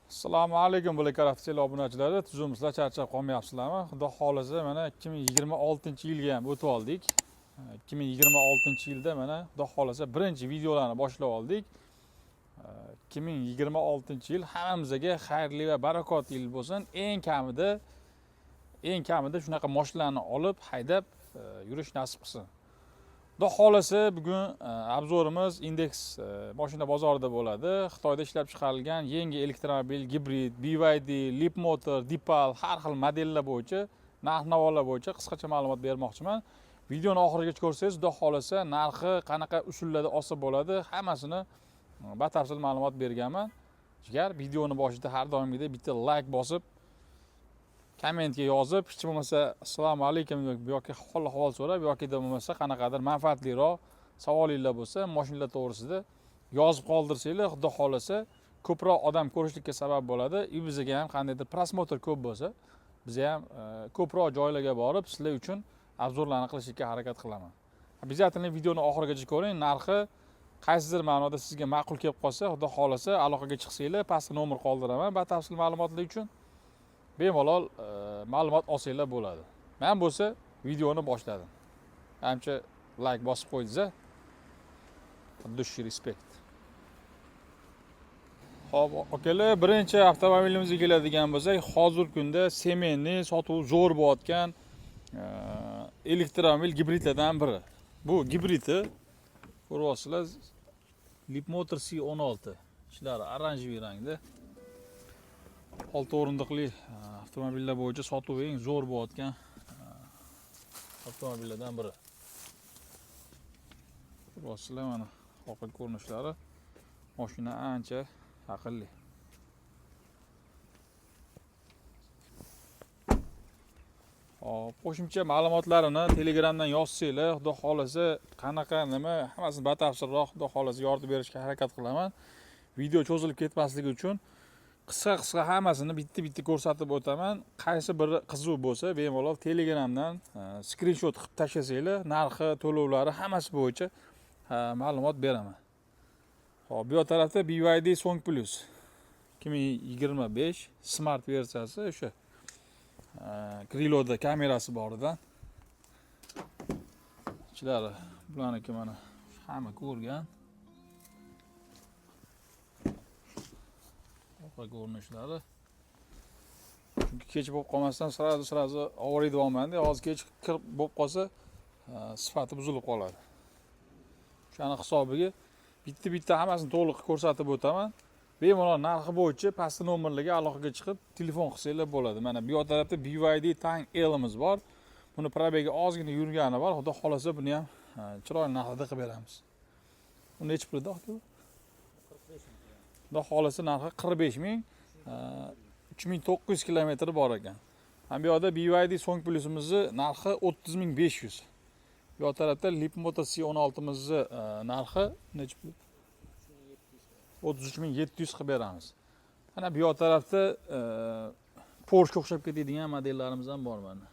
Assalomu alaykum Blackcraft obunachilari, tuzumizlar charchab qolmayapsizlarmi? Xudo xolisa mana 2026-yilga ham o'tib oldik. 2026-yilda mana xudo xolisa birinchi videolarni boshlab oldik. 2026-yil hammamizga xayrli va barakotli yil bo'lsin. Eng kamida shunaqa mashinalarni olib, haydab yurish nasib qilsin. Xudo xolisa bugun obzorimiz Index mashina bozorida bo'ladi. Xitoyda ishlab chiqarilgan yangi elektromobil, gibrid, BYD, Leapmotor, Deepal har xil modellar bo'yicha, narx-navolar bo'yicha qisqacha ma'lumot bermoqchiman. Videoni oxirigacha ko'rsangiz, xudo xolisa narxi qanaqa usullarda olsa bo'ladi, hammasini batafsil ma'lumot berganman. Jigar, videoni boshida har doimgidek bitta like bosib, kommentga yozib, hech bo'lmasa assalomu alaykum yoki hol-ahvol so'rab yoki bo'lmasa qanaqadir manfaatliroq savolinglar bo'lsa, mashinalar to'g'risida yozib qoldirsanglar, xudo xolasa ko'proq odam ko'rishlikka sabab bo'ladi. Bizga ham qandaydir prosmotr ko'p bo'lsa, biz ham ko'proq joylarga borib, sizlar uchun obzorlarni qilishga harakat qilaman. Обязательно videoni oxirigacha ko'ring. Narxi qaysidir ma'noda sizga ma'qul kelib qolsa, xudo xolasa aloqaga chiqsanglar, pastga nomer qoldiraman batafsil ma'lumotlar uchun. Bemalol ma'lumot olsanglar bo'ladi. Men bo'lsa videoni boshladim. Ancha like bosib qo'ydingiz-a? Dushi respekt. Xo'p, akalar, birinchi avtomobilimizga keladigan bo'lsak, hozirgi kunda semenni sotuvi zo'r bo'layotgan elektromobil gibridlardan biri. Bu gibridi ko'ryapsizlar, Leapmotor C16. Ishlari oranjiy rangda. 6 o'rindiqli avtomobillar bo'yicha sotuvi eng zo'r bo'layotgan avtomobillardan biri. Ko'ryapsizlar mana orqa ko'rinishlari. Mashina ancha aqlli. Hop, qo'shimcha ma'lumotlarini Telegramdan yozsanglar, xudo xolasa qanaqa nima hammasini batafsilroq xudo xolasa yoritib berishga harakat qilaman. Video cho'zilib ketmasligi uchun qisqa hammasini bitta ko'rsatib o'taman. Qaysi biri qiziq bo'lsa, bemalol Telegramdan skrinshot qilib tashlasanglar, narxi, to'lovlari hammasi bo'yicha ma'lumot beraman. Xo'p, bu tarafda BYD Song Plus 2025 Smart versiyasi, o'sha griloda kamerasi boridan. Ichlari bularniki mana hamma ko'rgan. Ko'rinishlari. Chunki kech bo'lib qolmasdan sirazi ovoriydi olmanda, hozir kech kirib bo'lib qolsa, sifati buzilib qoladi. O'shani hisobiga bitta hammasini to'liq ko'rsatib o'taman. Bemalol narxi bo'yicha pastki nomerlarga aloqaga chiqib telefon qilsanglar bo'ladi. Mana bu tarafda BYD Tang L'imiz bor. Buni probegi ozgina yurgani bor. Xudo xolasa buni ham chiroyli narxda qilib beramiz. Bu necha pulda aka? 45 ming. Xudo xolasa narxi 45 ming. 3900 kilometr bor ekan. Ham bu yerda BYD Song Plus'imizni narxi 30500. Bu tarafda Leapmotor C16'mizni narxi necha pul? 33700 qilib beramiz. Mana bu tarafda Porsche o'xshab ketadigan modellarimiz ham bor mana.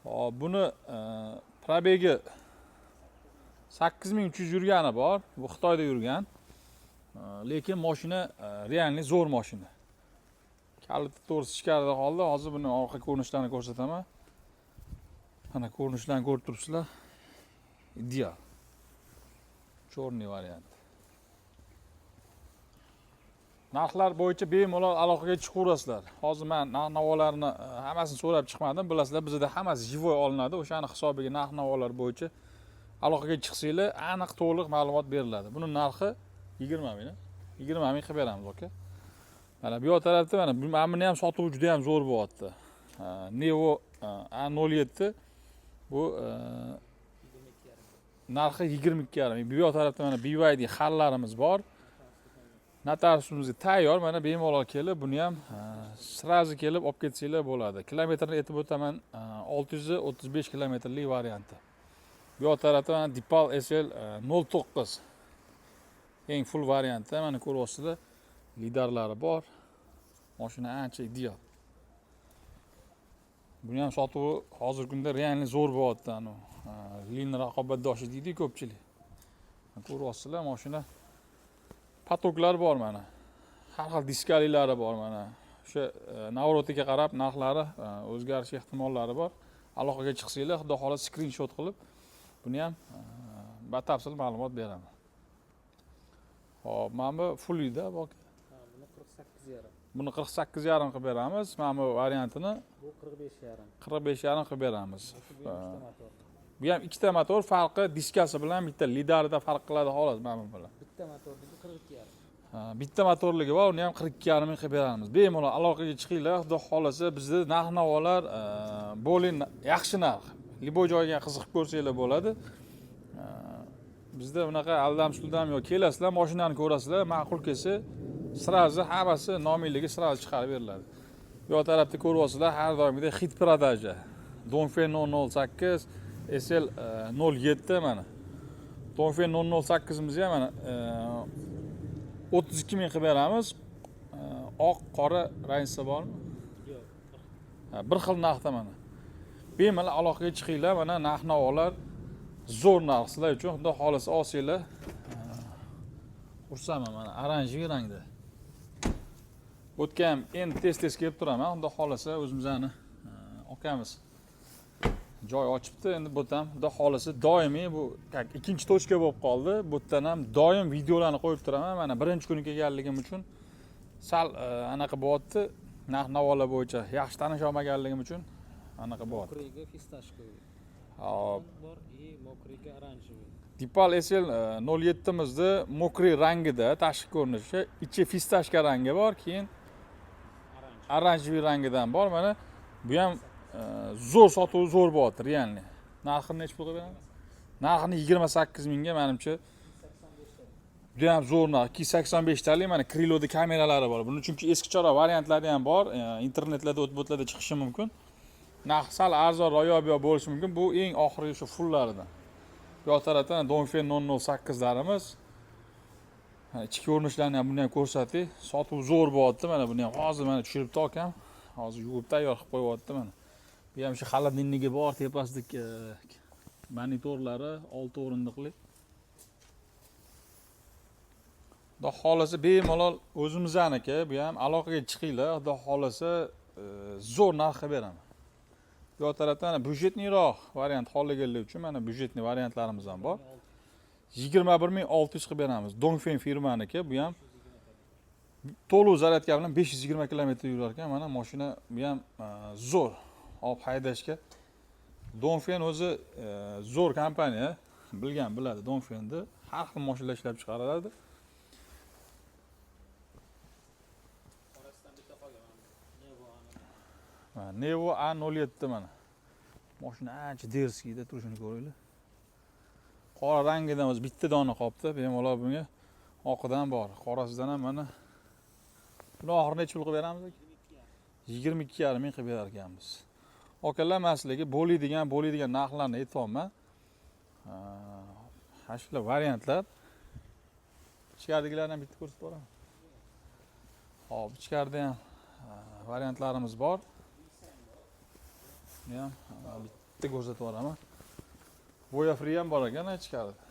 Hop, buni probegi 8300 yurgani bor. Bu Xitoyda yurgan. Lekin mashina realni zo'r mashina. Kaliti to'g'risi ichkarida qoldi. Hozir buni orqa ko'rinishlarini ko'rsataman. Mana ko'rinishlarni ko'rib turibsizlar. Ideal. Chorniy variant. Narxlar bo'yicha bemalol aloqaga chiqaverasizlar. Hozir men narx-navolarni hammasini so'rab chiqmadim. Bilasizlar, bizda hammasi jivoy olinadi. O'shani hisobiga narx-navolar bo'yicha aloqaga chiqsanglar, aniq to'liq ma'lumot beriladi. Buni narxi 20 ming. 20 ming qilib beramiz, aka. Mana bu tarafda mana buni ham sotuvi juda ham zo'r bo'lyapti. Nevo A07 bu narxi 22,5 ming. Bu tarafda mana BYD xallarimiz bor. Notariusimizga tayyor. Mana bemalol kelib, buni ham sirazi kelib olib ketsanglar bo'ladi. Kilometrni aytib o'taman, 635 kilometrlik varianti. Bu tarafda mana Deepal SL 09 eng full varianti. Mana ko'ryapsizlar, lidarlari bor. Mashina ancha ideal. Buni ham sotuvi hozirgi kunda realni zo'r bo'lyapti. Lin raqobatdoshi deydi ko'pchilik. Ko'ryapsizlar, mashina patoklar bor mana. har xil diskaliklari bor mana. O'sha navrotiga qarab narxlari o'zgarish ehtimollari bor. Aloqaga chiqsanglar, xudo xohlasa skrinshot qilib buni ham batafsil ma'lumot beraman. Hop, mana bu fullida bor. Buni 48,5. Buni 48,5 qilib beramiz. Mana bu variantini Bu 45,5. 45,5 qilib beramiz. Bu ham ikkita motor. Bu ham ikkita motor, farqi diskasi bilan bitta lidarida farq qiladi xolos mana bu bilan. Bitta motorniki 42,5. Bitta motorligi bor, uni ham 42,5 ming qilib beramiz. Bemalol aloqaga chiqinglar, xudo xolasa bizda narx-navolar bo'lin yaxshi narx. Liboy joyga qiziqib ko'rsanglar bo'ladi. Bizda bunaqa aldam-suldam yo'q. Kelasizlar, mashinani ko'rasizlar, ma'qul kelsa, sirazi hammasi nomiyligiga sirazi chiqarib beriladi. Bu tarafda ko'ryapsizlar, har doimgidek hit prodaja. Dongfeng 008 SL 07 mana. Dongfeng 008 imizni ham mana 32 ming qilib beramiz. Oq, qora rangsi bormi? Yo'q. Bir xil narxda mana. Bemalol aloqaga chiqinglar, mana narx-navolar zo'r narx sizlar uchun. Xudo xolasa olsanglar, xursandman mana oranjiy rangda. O'tgan endi tez-tez kelib turaman. Xudo xolasa o'zimizni okamiz joy ochibdi. Endi bu ham xudo xolasa doimiy bu ikkinchi tochka bo'lib qoldi. Bu yerdan ham doim videolarni qo'yib turaman. Mana birinchi kuni kelganligim uchun sal anaqa bo'lyapti. Narx-navolar bo'yicha yaxshi tanisha olmaganligim uchun anaqa bo'lyapti. Mokriga fistashkoviy. Hop. Bor и mokriga oranjiviy. Dipal SL 07 mizda mokriy rangida tashqi ko'rinishi, ichi fistashka rangi bor, keyin oranjiviy rangidan bor. Mana bu ham zo'r sotuvi zo'r bo'lyapti, realni. Narxini necha pulga beramiz? Narxini 28 mingga menimcha juda ham zo'r narx. 285 talik mana kriloda kameralari bor. Buning chunki eskicharoq variantlari ham bor. Internetlarda o'tbotlarda chiqishi mumkin. Narx sal arzonroq yo'q bo'lishi mumkin. Bu eng oxirgi shu fullaridan. Bu tarafdan Dongfeng 008 larimiz. Ichki ko'rinishlarni ham buni ham ko'rsatdik. Sotuv zo'r bo'lyapti. Mana buni ham hozir mana tushiribdi akam. Hozir yuvib tayyor qilib qo'yyapti mana. Bu ham shu xolodilnigi bor, tepasidagi monitorlari 6 o'rindiqli. Xudo xolasa bemalol o'zimizniki, bu ham aloqaga chiqinglar, xudo xolasa zo'r narx qilib beraman. Bu tarafdan byudjetniroq variant xohlaganlar uchun mana byudjetli variantlarimiz ham bor. 21600 qilib beramiz. Dongfeng firmaniki, bu ham to'liq zaryadka bilan 520 km yurar ekan. Mana mashina bu ham zo'r olib haydashga. Dongfeng o'zi zo'r kompaniya, bilgan biladi Dongfengni. Har xil mashinalar ishlab chiqaradi. Nevo A07 mana. Mashina ancha derskiyda turishini ko'ringlar. Qora rangidan o'zi bitta dona qolibdi. Bemalol bunga oqidan bor. Qorasidan ham mana buni oxiri necha pul qilib beramiz aka? 22,5 ming qilib berar ekanmiz. Okalar masligi bo'ladigan narxlarni aytyapman. Hashlar variantlar. Ichkaridagilarni ham bitta ko'rsatib boraman. Hop, ichkarida ham variantlarimiz bor. Ham bitta ko'rsatib boraman. Voya free ham bor ekan ichkarida.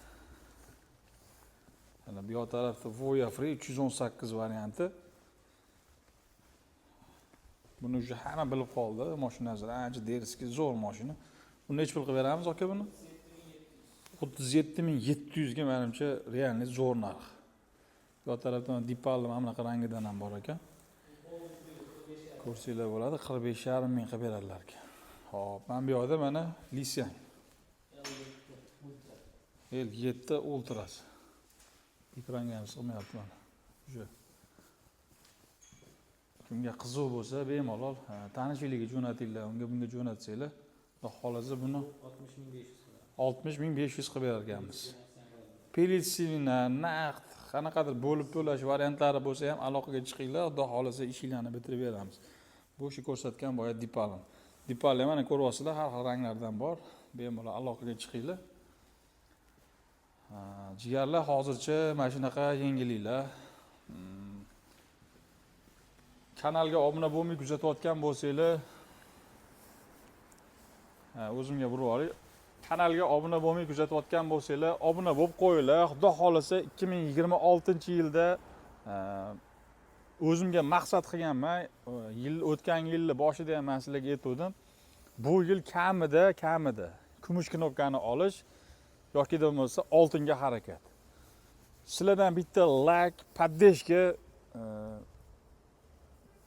Mana bu tarafda Voya free 318 varianti. Buni уже hamma bilib qoldi. Mashinasi ancha derski, zo'r mashina. Buni necha pul qilib beramiz aka buni? 37700 ga menimcha realni zo'r narx. Bu tarafdan dipal mana bunaqa rangidan ham bor ekan. Ko'rsanglar bo'ladi, 45,5 ming qilib beradilar ekan. Hop, men bu yerda mana Lisyang L7 Ultras. Ekranga ham sig'mayapti mana. O'sha. Kimga qiziq bo'lsa, bemalol tanishiligiga jo'natinglar, unga bunga jo'natsanglar, xudo xolasa buni 60500 qilib berar ekanmiz. Pelitsina, naqd, qanaqadir bo'lib to'lash variantlari bo'lsa ham aloqaga chiqinglar, xudo xolasa ishinglarni bitirib beramiz. Bu shu ko'rsatgan boya Dipalim. Dipal mana ko'ryapsizlar, har xil ranglardan bor. Bemalol aloqaga chiqinglar. Jigarlar hozircha mana shunaqa yengilliklar. Kanalga obuna bo'lmay kuzatayotgan bo'lsanglar, o'zimga burib oling. Kanalga obuna bo'lmay kuzatayotgan bo'lsanglar, obuna bo'lib qo'yinglar. Xudo xolasa 2026-yilda o'zimga maqsad qilganman. O'tgan yilni boshida ham men sizlarga aytdim. Bu yil kamida kumush knopkani olish yoki bo'lmasa oltinga harakat. Sizlardan bitta like,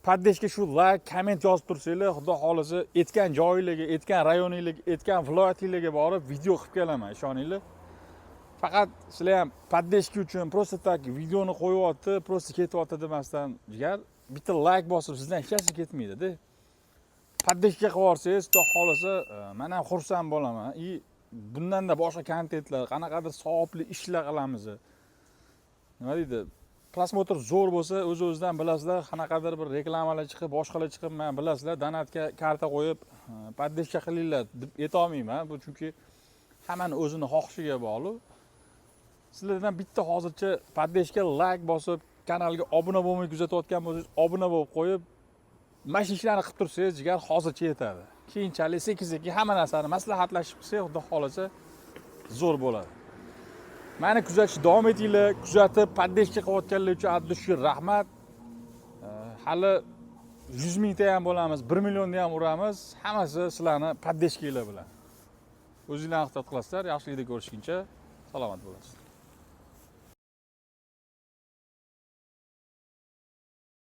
poddeshka shu like, komment yozib tursanglar, xudo xolisa aytgan joyingizga, aytgan rayoningizga, aytgan viloyatingizga borib video qilib kelaman, ishoninglar. Faqat sizlar ham poddeshka uchun prosta tak videoni qo'yibdi, prosta ketyapti demasdan, jigar bitta like bosib sizdan hech narsa ketmaydi-da. Poddeshka qilib yuborsangiz, xudo xolisa men ham xursand bo'laman. Bundan-da boshqa kontentlar, qanaqadir savobli ishlar qilamiz. Nima deydi? Prosmotr zo'r bo'lsa, o'z-o'zidan bilasizlar, qanaqadir bir reklamalar chiqib, boshqalar chiqib, men bilasizlar, donatga karta qo'yib, poddeshka qilinglar deb aytolmayman. Bu chunki hammani o'zini xohishiga bog'liq. Sizlardan bitta hozircha poddeshka like bosib, kanalga obuna bo'lmay kuzatayotgan bo'lsangiz, obuna bo'lib qo'yib, mana shu ishlarni qilib tursangiz, jigar hozircha yetadi. Keyinchalik sekin-sekin hamma narsani maslahatlashib qilsak, xudo xolasa zo'r bo'ladi. Meni kuzatishni davom etinglar. Kuzatib, poddeshka qilayotganlar uchun addushkir rahmat. Hali 100 mingta ham bo'lamiz, 1 millionni ham uramiz. Hammasi sizlarni poddeshkanglar bilan. O'zinglarni ehtiyot qilasizlar. Yaxshilikda ko'rishguncha salomat bo'lasiz.